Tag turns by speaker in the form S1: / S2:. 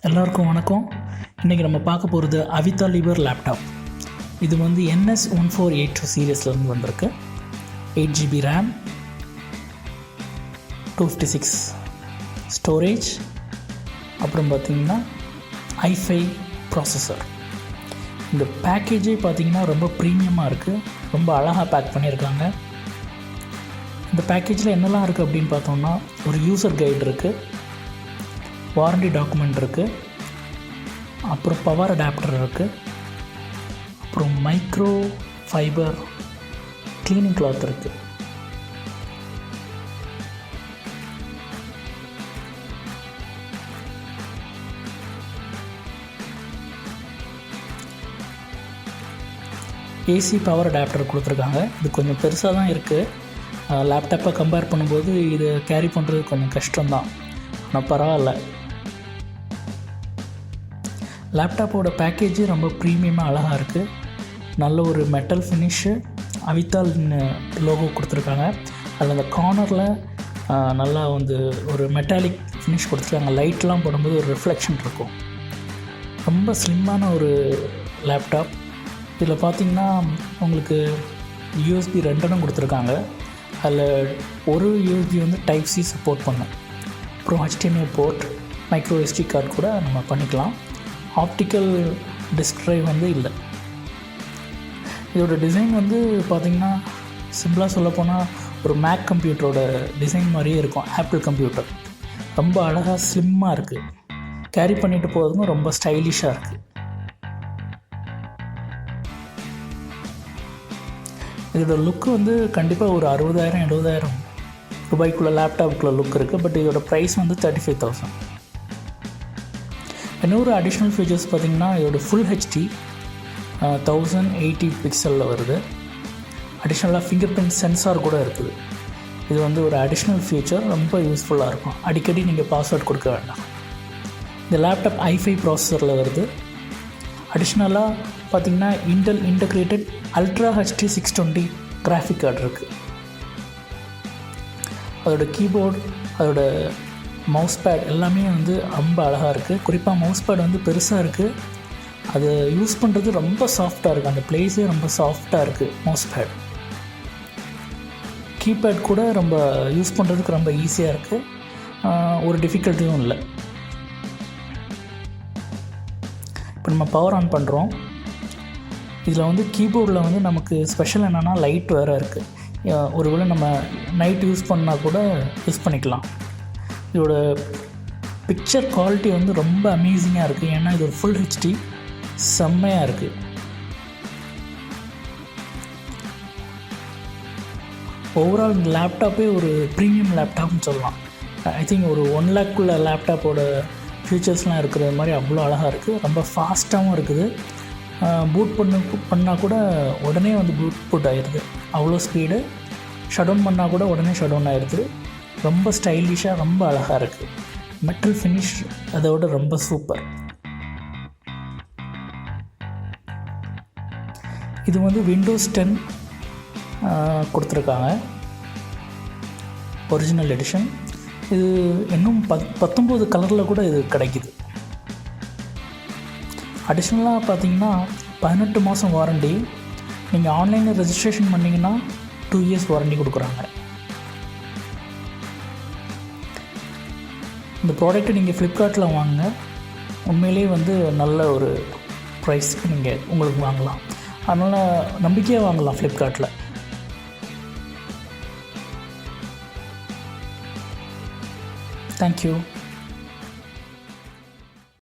S1: எல்லாருக்கும் வணக்கம். இன்றைக்கி நம்ம பார்க்க போகிறது Avita Liber லேப்டாப். இது வந்து NS1482 சீரியஸ்லேருந்து வந்திருக்கு. 8GB RAM, 256 ஸ்டோரேஜ், அப்புறம் பார்த்திங்கன்னா i5 ப்ராசஸர். இந்த பேக்கேஜே பார்த்திங்கன்னா ரொம்ப ப்ரீமியமாக இருக்குது, ரொம்ப அழகாக பேக் பண்ணியிருக்காங்க. இந்த பேக்கேஜில் என்னெல்லாம் இருக்குது அப்படின்னு பார்த்தோம்னா, ஒரு யூசர் கைடு இருக்குது, வாரண்டி டாக்குமெண்ட் இருக்குது, அப்புறம் பவர் அடாப்டர் இருக்குது, அப்புறம் மைக்ரோ ஃபைபர் க்ளீனிங் கிளாத் இருக்குது. ஏசி பவர் அடாப்டர் கொடுத்துருக்காங்க. இது கொஞ்சம் பெருசாக தான் இருக்குது. லேப்டாப்பை கம்பேர் பண்ணும்போது இதை கேரி பண்ணுறது கொஞ்சம் கஷ்டம்தான், ஆனால் பரவாயில்ல. லேப்டாப்போட பேக்கேஜு ரொம்ப ப்ரீமியமாக அழகாக இருக்குது. நல்ல ஒரு மெட்டல் ஃபினிஷு, அவித்தால்னு லோகோ கொடுத்துருக்காங்க. அதில் அந்த கார்னரில் நல்லா வந்து ஒரு மெட்டாலிக் ஃபினிஷ் கொடுத்துருக்காங்க. லைட்லாம் போடும்போது ஒரு ரிஃப்ளெக்ஷன் இருக்கும். ரொம்ப ஸ்லிம்மான ஒரு லேப்டாப். இதில் பார்த்திங்கன்னா உங்களுக்கு யூஎஸ்பி 2 கொடுத்துருக்காங்க. அதில் ஒரு யூஎஸ்பி வந்து டைப் சி சப்போர்ட் பண்ணும். அப்புறம் HDMI port, micro SD card கூட நம்ம பண்ணிக்கலாம். ஆப்டிக்கல் டிஸ்க் ட்ரைவ் வந்து இல்லை. இதோட டிசைன் வந்து பார்த்திங்கன்னா சிம்பிளாக சொல்லப்போனால் ஒரு மேக் கம்ப்யூட்டரோட டிசைன் மாதிரியே இருக்கும். ஆப்பிள் கம்ப்யூட்டர் ரொம்ப அழகாக ஸ்லிம்மாக இருக்குது. கேரி பண்ணிட்டு போகிறதுக்கும் ரொம்ப ஸ்டைலிஷாக இருக்குது. இதோட லுக்கு வந்து கண்டிப்பாக ஒரு 60,000-70,000 ரூபாய்க்குள்ள லேப்டாப்புக்குள்ள லுக் இருக்குது. பட் இதோட ப்ரைஸ் வந்து 35,000. இன்னொரு அடிஷ்னல் ஃபீச்சர்ஸ் பார்த்திங்கன்னா, இதோட ஃபுல் ஹெச்டி 1080 பிக்சலில் வருது. அடிஷ்னலாக ஃபிங்கர் பிரிண்ட் சென்சார் கூட இருக்குது. இது வந்து ஒரு அடிஷ்னல் ஃபீச்சர், ரொம்ப யூஸ்ஃபுல்லாக இருக்கும். அடிக்கடி நீங்கள் பாஸ்வேர்ட் கொடுக்க வேண்டாம். இந்த லேப்டாப் i5 ப்ராசஸரில் வருது. அடிஷ்னலாக பார்த்திங்கன்னா Intel integrated ultra HD 620 graphic card இருக்குது. அதோட கீபோர்டு, அதோட மவுஸ் பேட் எல்லாமே வந்து ரொம்ப அழகாக இருக்குது. குறிப்பாக மவுஸ் பேட் வந்து பெருசாக இருக்குது. அது யூஸ் பண்ணுறது ரொம்ப சாஃப்டாக இருக்குது. அந்த ப்ளேஸே ரொம்ப சாஃப்டாக இருக்குது மவுஸ் பேட். கீபேட் கூட ரொம்ப யூஸ் பண்ணுறதுக்கு ரொம்ப ஈஸியாக இருக்குது. ஒரு டிஃபிகல்ட்டியும் இல்லை. இப்போ நம்ம பவர் ஆன் பண்ணுறோம். இதில் வந்து கீபோர்டில் வந்து நமக்கு ஸ்பெஷல் என்னென்னா லைட் வேறு இருக்குது. ஒருவேளை நம்ம நைட் யூஸ் பண்ணால் கூட யூஸ் பண்ணிக்கலாம். இதோட பிக்சர் குவாலிட்டி வந்து ரொம்ப அமேசிங்காக இருக்குது. ஏன்னா இது ஒரு ஃபுல் ஹெச்டி, செம்மையாக இருக்குது. ஓவரால் இந்த லேப்டாப்பே ஒரு ப்ரீமியம் லேப்டாப்னு சொல்லலாம். ஐ திங்க் ஒரு 1 lakhக்குள்ள லேப்டாப்போட ஃபீச்சர்ஸ்லாம் இருக்கிற மாதிரி அவ்வளோ அழகாக இருக்குது. ரொம்ப ஃபாஸ்ட்டாகவும் இருக்குது. பூட் பண்ணால் கூட உடனே வந்து பூட் ஆகிடுது, அவ்வளோ ஸ்பீடு. ஷட் டவுன் பண்ணால் கூட உடனே ஷட் டவுன் ஆகிடுது. ரொம்ப ஸ்டைலிஷாக ரொம்ப அழகாக இருக்குது. மெட்டல் ஃபினிஷ் அதோட ரொம்ப சூப்பர். இது வந்து விண்டோஸ் 10 கொடுத்துருக்காங்க, ஒரிஜினல் எடிஷன். இது இன்னும் 19 கலரில் கூட இது கிடைக்கிது. அடிஷ்னலாக பார்த்தீங்கன்னா 18 மாதம் வாரண்டி. நீங்கள் ஆன்லைனில் ரெஜிஸ்ட்ரேஷன் பண்ணிங்கன்னா 2 years வாரண்டி கொடுக்குறாங்க. இந்த ப்ராடக்ட்டை நீங்கள் ஃப்ளிப்கார்ட்டில் வாங்க, உண்மையிலே வந்து நல்ல ஒரு ப்ரைஸ்க்கு நீங்கள் உங்களுக்கு வாங்கலாம். அதனால் நம்பிக்கையாக வாங்கலாம் ஃப்ளிப்கார்ட்டில். தேங்க்யூ.